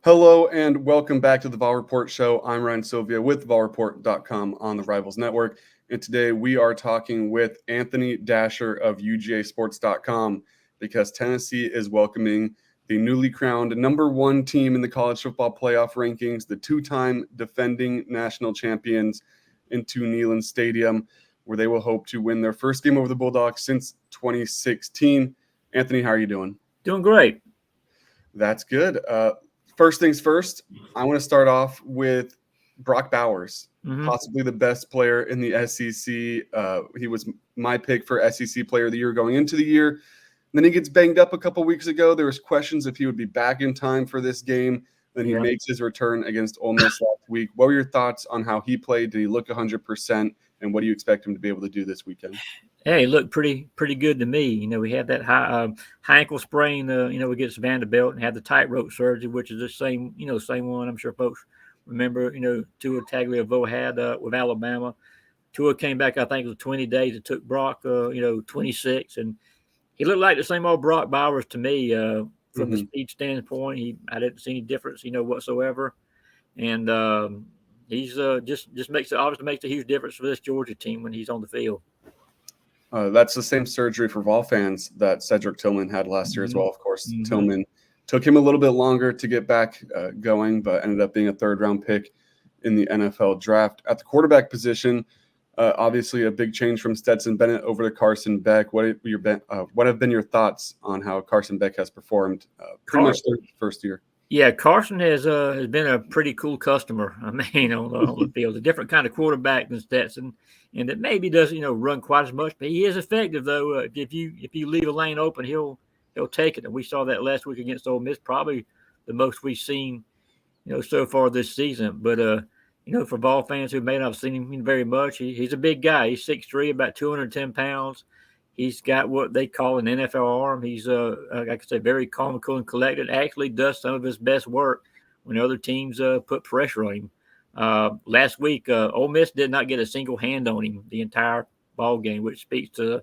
Hello and welcome back to the VolReport show. I'm Ryan Sylvia with VolReport.com on the Rivals Network. And today we are talking with Anthony Dasher of UGAsports.com because Tennessee is welcoming the newly crowned number one team in the college football playoff rankings, the two-time defending national champions, into Neyland Stadium, where they will hope to win their first game over the Bulldogs since 2016. Anthony, how are you doing? Doing great. That's good. First things first, I want to start off with Brock Bowers, possibly the best player in the SEC. He was my pick for SEC Player of the Year going into the year. Then he gets banged up a couple weeks ago. There was questions if he would be back in time for this game. Then he makes his return against Ole Miss last week. What were your thoughts on how he played? Did he look 100%? And what do you expect him to be able to do this weekend? Hey, he looked pretty good to me. You know, we had that high ankle sprain, against Vanderbilt, and had the tightrope surgery, which is the same one I'm sure folks remember, Tua Tagovailoa had with Alabama. Tua came back, I think it was 20 days. It took Brock, 26. And he looked like the same old Brock Bowers to me from the speed standpoint. I didn't see any difference, whatsoever. And he's just makes a huge difference for this Georgia team when he's on the field. That's the same surgery for Vol fans that Cedric Tillman had last year as well. Of course, Tillman took him a little bit longer to get back going, but ended up being a third-round pick in the NFL draft. At the quarterback position, obviously a big change from Stetson Bennett over to Carson Beck. What have been your thoughts on how Carson Beck has performed pretty much their first year? Yeah, Carson has been a pretty cool customer. I mean, on the field, a different kind of quarterback than Stetson, and that maybe doesn't run quite as much, but he is effective though. If you leave a lane open, he'll take it, and we saw that last week against Ole Miss, probably the most we've seen so far this season. But for Vol fans who may not have seen him very much, he's a big guy. He's 6'3", about 210 pounds. He's got what they call an NFL arm. He's, like I say, very calm, cool, and collected. Actually does some of his best work when other teams put pressure on him. Last week, Ole Miss did not get a single hand on him the entire ball game, which speaks to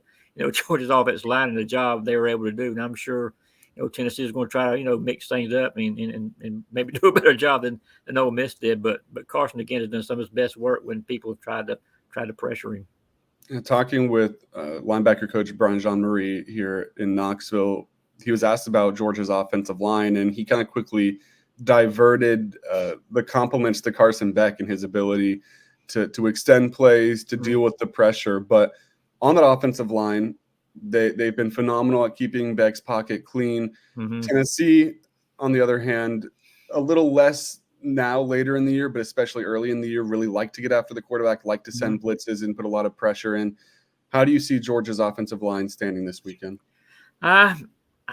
Georgia's offensive line and the job they were able to do. And I'm sure Tennessee is going to try to mix things up and maybe do a better job than Ole Miss did. But Carson again has done some of his best work when people have tried to pressure him. Talking with linebacker coach Brian Jean-Marie here in Knoxville, he was asked about Georgia's offensive line, and he kind of quickly diverted the compliments to Carson Beck and his ability to extend plays, to deal with the pressure. But on that offensive line, they've been phenomenal at keeping Beck's pocket clean. Tennessee, on the other hand, a little less now later in the year, but especially early in the year, really like to get after the quarterback, like to send blitzes and put a lot of pressure in. How do you see Georgia's offensive line standing this weekend? I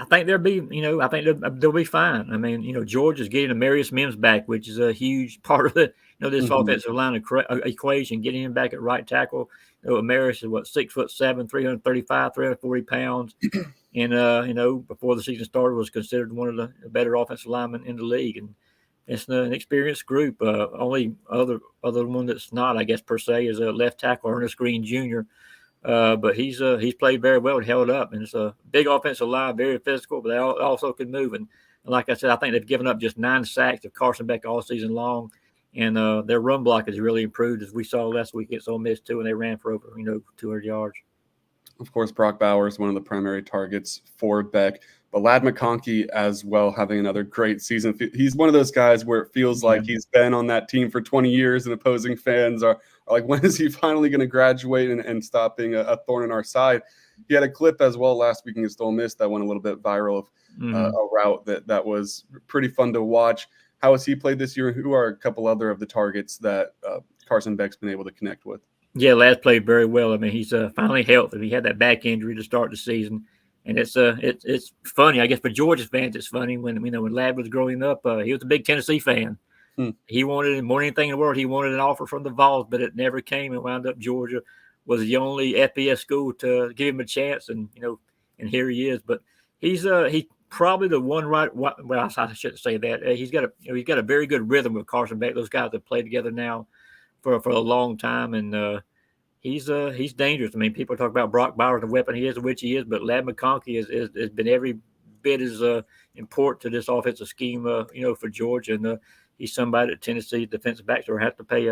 think they'll be fine. I mean, Georgia's getting Amarius Mims back, which is a huge part of this offensive line equation, getting him back at right tackle. Amarius is 6'7", 335, 340 pounds. And, before the season started was considered one of the better offensive linemen in the league. And it's an experienced group. Only other one that's not, I guess, per se, is a left tackle, Ernest Green Jr. But he's played very well and held up. And it's a big offensive line, very physical, but they also can move. And like I said, I think they've given up just 9 sacks of Carson Beck all season long. And their run block has really improved, as we saw last week against Ole Miss, too, and they ran for over 200 yards. Of course, Brock Bowers, one of the primary targets for Beck. But Ladd McConkey as well, having another great season. He's one of those guys where it feels like he's been on that team for 20 years, and opposing fans are like, when is he finally going to graduate and stop being a thorn in our side? He had a clip as well last week against Ole Miss that went a little bit viral of a route that was pretty fun to watch. How has he played this year? Who are a couple other of the targets that Carson Beck's been able to connect with? Yeah, Ladd played very well. I mean, he's finally healthy. He had that back injury to start the season. And it's funny, I guess, for Georgia fans. It's funny when Ladd was growing up, he was a big Tennessee fan. He wanted more than anything in the world. He wanted an offer from the Vols, but it never came. And wound up Georgia was the only FBS school to give him a chance. And and here he is. But he's probably the one right. Well, I shouldn't say that. He's got a very good rhythm with Carson Beck. Those guys have played together now for a long time, and he's dangerous. I mean, people talk about Brock Bowers, the weapon he is, which he is, but Ladd McConkey has been every bit as important to this offensive scheme, for Georgia. And he's somebody that Tennessee defensive backs will have to pay,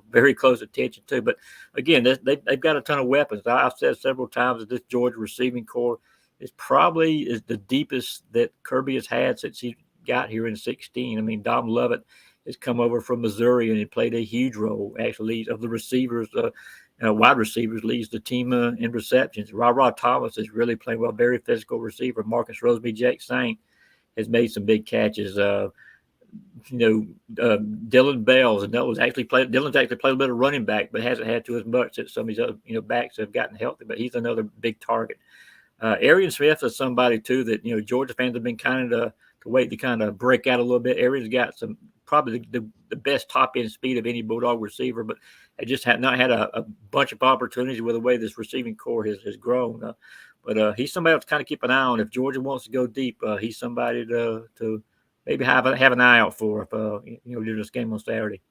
very close attention to. But again, they've got a ton of weapons. I've said several times that this Georgia receiving core is probably the deepest that Kirby has had since he got here in 2016. I mean, Dom Lovett has come over from Missouri and he played a huge role, actually, of the receivers. Wide receivers, leads the team in receptions. Ra Thomas is really playing well, very physical receiver. Marcus Roseby, Jake Saint has made some big catches. Dylan Bells, and Dylan's actually played a little bit of running back, but hasn't had to as much as some of these other backs have gotten healthy. But he's another big target. Arian Smith is somebody too that Georgia fans have been kind of to wait to kind of break out a little bit. Arian's got some probably the best top end speed of any Bulldog receiver, but I just have not had a bunch of opportunities with the way this receiving core has grown. But he's somebody to kind of keep an eye on. If Georgia wants to go deep, he's somebody to maybe have an eye out for during this game on Saturday.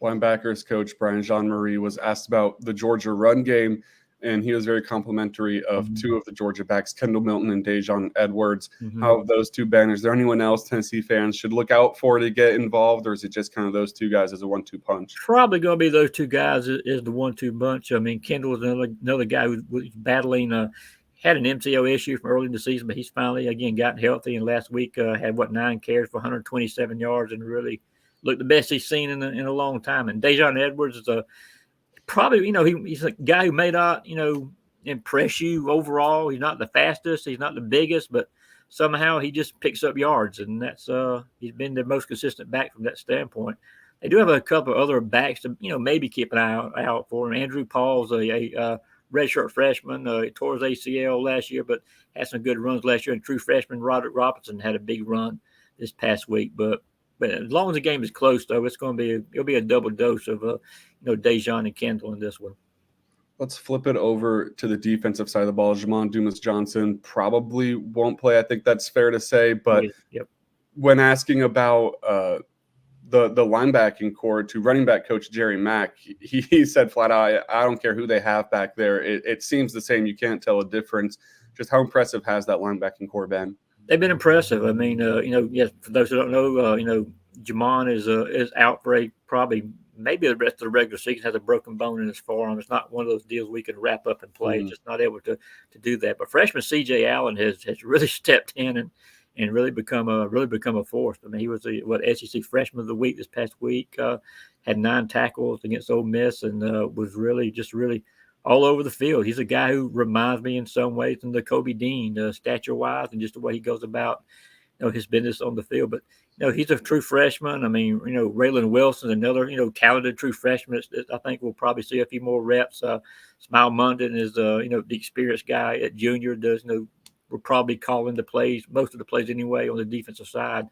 Linebackers coach Brian Jean-Marie was asked about the Georgia run game, and he was very complimentary of two of the Georgia backs, Kendall Milton and Dejon Edwards. How have those two been? Is there anyone else Tennessee fans should look out for to get involved, or is it just kind of those two guys as a 1-2 punch? Probably going to be those two guys is the 1-2 bunch. I mean, Kendall is another guy who was battling had an MCO issue from early in the season, but he's finally, again, gotten healthy. And last week had, 9 carries for 127 yards and really looked the best he's seen in a long time. And Dejon Edwards is probably, he's a guy who may not, impress you overall. He's not the fastest. He's not the biggest, but somehow he just picks up yards. And that's he's been the most consistent back from that standpoint. They do have a couple of other backs to, maybe keep an eye out for him. Andrew Paul's a redshirt freshman, tore his ACL last year, but had some good runs last year. And true freshman Roderick Robinson had a big run this past week. But as long as the game is close, though, it'll be a double dose of Dejon and Kendall in this one. Let's flip it over to the defensive side of the ball. Jamon Dumas-Johnson probably won't play. I think that's fair to say. But when asking about the linebacking core to running back coach Jerry Mack, he said flat out, I don't care who they have back there. It seems the same. You can't tell a difference. Just how impressive has that linebacking core been? They've been impressive. I mean, yes, for those who don't know, Jamon is out for maybe the rest of the regular season, has a broken bone in his forearm. It's not one of those deals we can wrap up and play. Just not able to do that. But freshman C.J. Allen has really stepped in and really become a force. I mean, he was SEC Freshman of the Week this past week. Had 9 tackles against Ole Miss and was really all over the field. He's a guy who reminds me in some ways of the Kobe Dean, stature-wise, and just the way he goes about his business on the field. But he's a true freshman. I mean, Raylan Wilson, another talented true freshman. I think we'll probably see a few more reps. Smile Munden is the experienced guy at junior. We're probably calling the plays, most of the plays anyway, on the defensive side.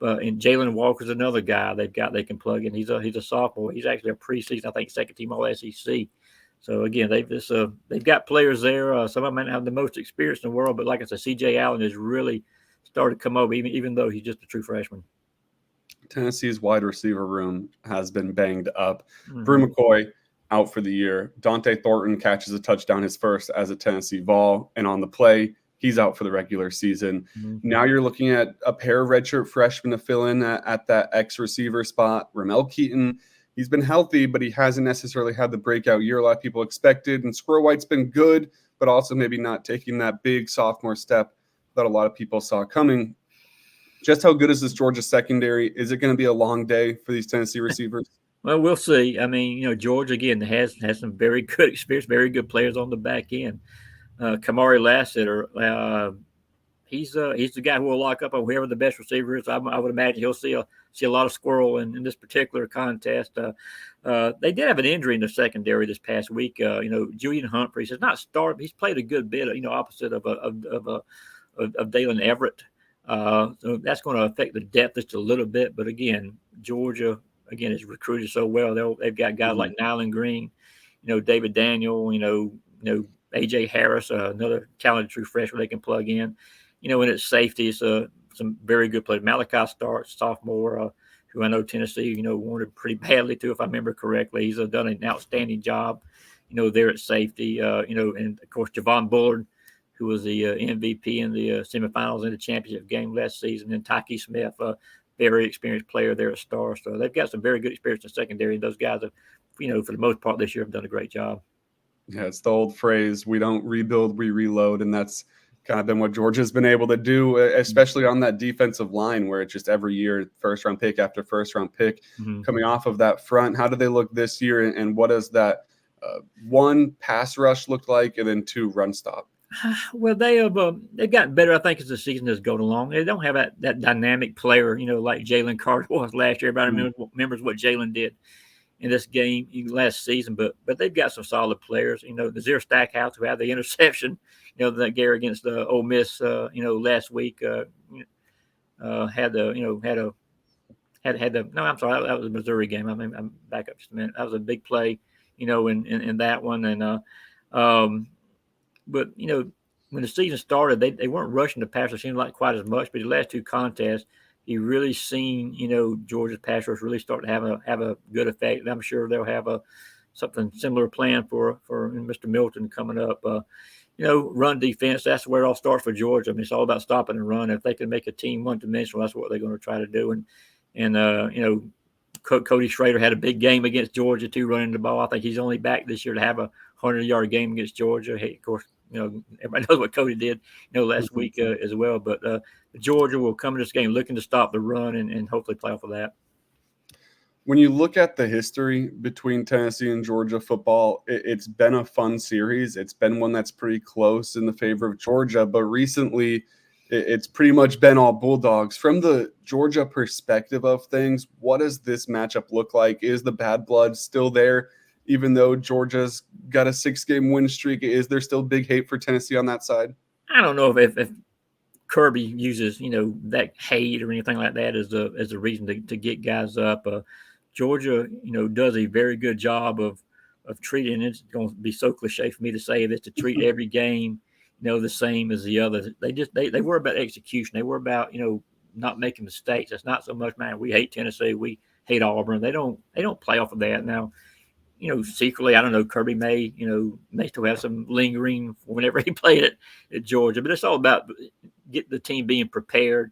And Jalen Walker's another guy they can plug in. He's a sophomore. He's actually a preseason, I think, second team All SEC. So again, they've got players there. Some of them might not have the most experience in the world, but like I said, C.J. Allen has really started to come over, even though he's just a true freshman. Tennessee's wide receiver room has been banged up. Brew McCoy out for the year. Dante Thornton catches a touchdown, his first as a Tennessee Vol, and on the play, he's out for the regular season. Now you're looking at a pair of redshirt freshmen to fill in at that X receiver spot. Ramel Keaton, he's been healthy, but he hasn't necessarily had the breakout year a lot of people expected. And Squirrel White's been good, but also maybe not taking that big sophomore step that a lot of people saw coming. Just how good is this Georgia secondary? Is it going to be a long day for these Tennessee receivers? Well, we'll see. I mean, Georgia, again, has some very good experience, very good players on the back end. Kamari Lassiter, he's the guy who will lock up on whoever the best receiver is. I would imagine he'll see a lot of squirrel in this particular contest. They did have an injury in the secondary this past week. Julian Humphreys has not started. He's played a good bit, opposite of Dalen Everett. So that's going to affect the depth just a little bit. But again, Georgia is recruited so well. They've got guys like Nyland Green, David Daniel, AJ Harris, another talented true freshman they can plug in. And it's safety. It's some very good players. Malachi Starks, sophomore, who I know Tennessee, wanted pretty badly too, if I remember correctly. He's done an outstanding job, there at safety. And of course Javon Bullard, who was the MVP in the semifinals in the championship game last season, and Tyke Smith, a very experienced player there at Star. So they've got some very good experience in secondary, and those guys have, for the most part this year, have done a great job. Yeah, it's the old phrase, we don't rebuild, we reload. And that's kind of been what Georgia's been able to do, especially on that defensive line where it's just every year, first round pick after first round pick coming off of that front. How do they look this year? And what does that one pass rush look like, and then two run stop? Well, they've gotten better, I think, as the season has gone along. They don't have that dynamic player, like Jalen Carter was last year. Everybody remembers what Jalen did in this game last season, but they've got some solid players. Nazir Stackhouse, who had the interception, that Gary against the Ole Miss, last week, had the no, I'm sorry, that was a Missouri game. I'm back up just a minute. That was a big play, in that one. And but when the season started, they weren't rushing the pass. It seemed like quite as much. But the last two contests, you really seen Georgia's pass rush really start to have a good effect. And I'm sure they'll have something similar planned for Mr. Milton coming up. Run defense, that's where it all starts for Georgia. I mean, it's all about stopping and run. If they can make a team one-dimensional, that's what they're going to try to do. And Cody Schrader had a big game against Georgia too, running the ball. I think he's only back this year to have a 100-yard game against Georgia. Hey, of course, everybody knows what Cody did, last week as well. But Georgia will come to this game looking to stop the run and hopefully play off of that. When you look at the history between Tennessee and Georgia football, it's been a fun series. It's been one that's pretty close in the favor of Georgia, but recently it's pretty much been all Bulldogs. From the Georgia perspective of things, what does this matchup look like? Is the bad blood still there, even though Georgia's got a 6-game win streak? Is there still big hate for Tennessee on that side? I don't know if Kirby uses, that hate or anything like that as a reason to get guys up. Georgia, does a very good job of treating. It's going to be so cliche for me to say this, to treat every game, the same as the others. They worry about execution. They worry about, not making mistakes. It's not so much, man, we hate Tennessee, we hate Auburn. They don't play off of that. Now, secretly, I don't know, Kirby may still have some lingering whenever he played at Georgia, but it's all about getting the team being prepared,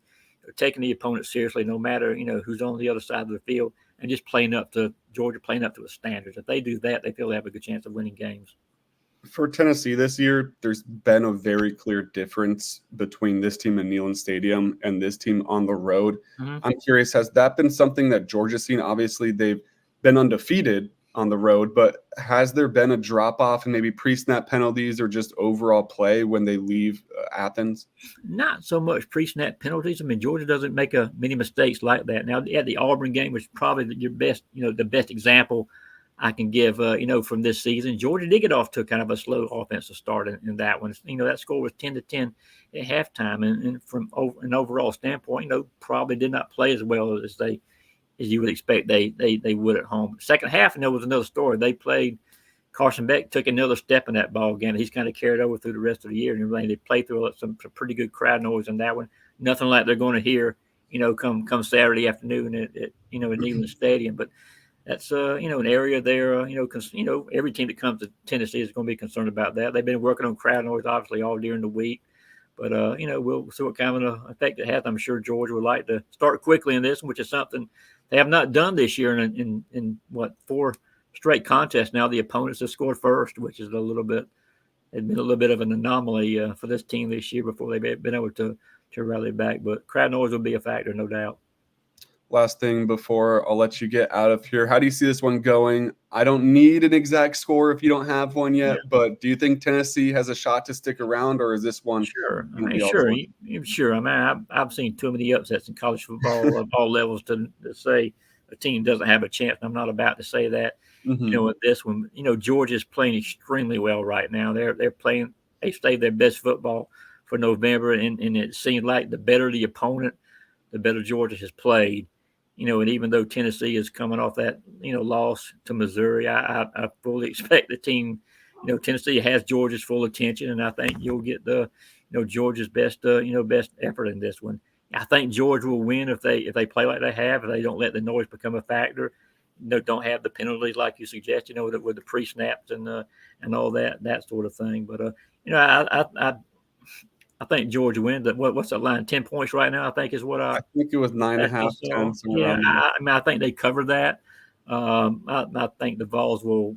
taking the opponent seriously, no matter, who's on the other side of the field, and just playing up to Georgia, playing up to a standard. If they do that, they feel they have a good chance of winning games. For Tennessee this year, there's been a very clear difference between this team in Neyland Stadium and this team on the road. I'm curious, has that been something that Georgia's seen? Obviously, they've been undefeated on the road, but has there been a drop-off in maybe pre-snap penalties or just overall play when they leave Athens? Not so much pre-snap penalties. I mean, Georgia doesn't make many mistakes like that. Now, at the Auburn game, which is probably your best, the best example I can give, from this season. Georgia did get off to kind of a slow offensive start in that one. That score was 10-10 at halftime, and from an overall standpoint, probably did not play as well as you would expect they would at home. Second half, and there was another story. They played. Carson Beck took another step in that ball game. He's kind of carried over through the rest of the year, and everything. They played through some pretty good crowd noise in that one. Nothing like they're going to hear, come Saturday afternoon at Neyland Stadium. But that's an area there. Every team that comes to Tennessee is going to be concerned about that. They've been working on crowd noise obviously all during the week. But, we'll see what kind of effect it has. I'm sure Georgia would like to start quickly in this, which is something they have not done this year in 4 straight contests. Now the opponents have scored first, which is had been a little bit of an anomaly for this team this year before they've been able to rally back. But crowd noise will be a factor, no doubt. Last thing before I'll let you get out of here. How do you see this one going? I don't need an exact score if you don't have one yet, but do you think Tennessee has a shot to stick around, or is this one? Sure. Sure. I mean, I've seen too many upsets in college football of all levels to say a team doesn't have a chance. I'm not about to say that. With this one, Georgia's playing extremely well right now. They're playing. They played their best football for November, and it seemed like the better the opponent, the better Georgia has played. And even though Tennessee is coming off that, loss to Missouri, I fully expect the team, Tennessee has Georgia's full attention, and I think you'll get the, Georgia's best effort in this one. I think Georgia will win if they play like they have, if they don't let the noise become a factor, don't have the penalties like you suggest, with the pre-snaps and all that sort of thing. But, I think Georgia wins. What's that line? 10 points right now, I think is what I think it was 9.5, 10, somewhere Yeah, around there. I mean, I think they cover that. I think the Vols will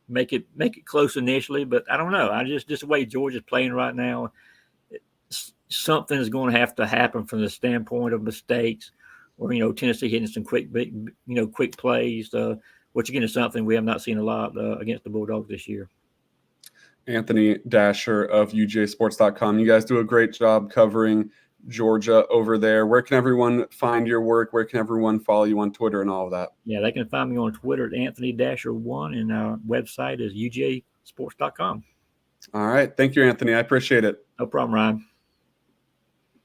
make it close initially, but I don't know. Just the way Georgia's playing right now, something is going to happen from the standpoint of mistakes, or Tennessee hitting some quick plays, which again is something we have not seen a lot against the Bulldogs this year. Anthony Dasher of UGAsports.com. You guys do a great job covering Georgia over there. Where can everyone find your work? Where can everyone follow you on Twitter and all of that? Yeah, they can find me on Twitter at Anthony Dasher1, and our website is UGAsports.com. All right. Thank you, Anthony. I appreciate it. No problem, Ryan.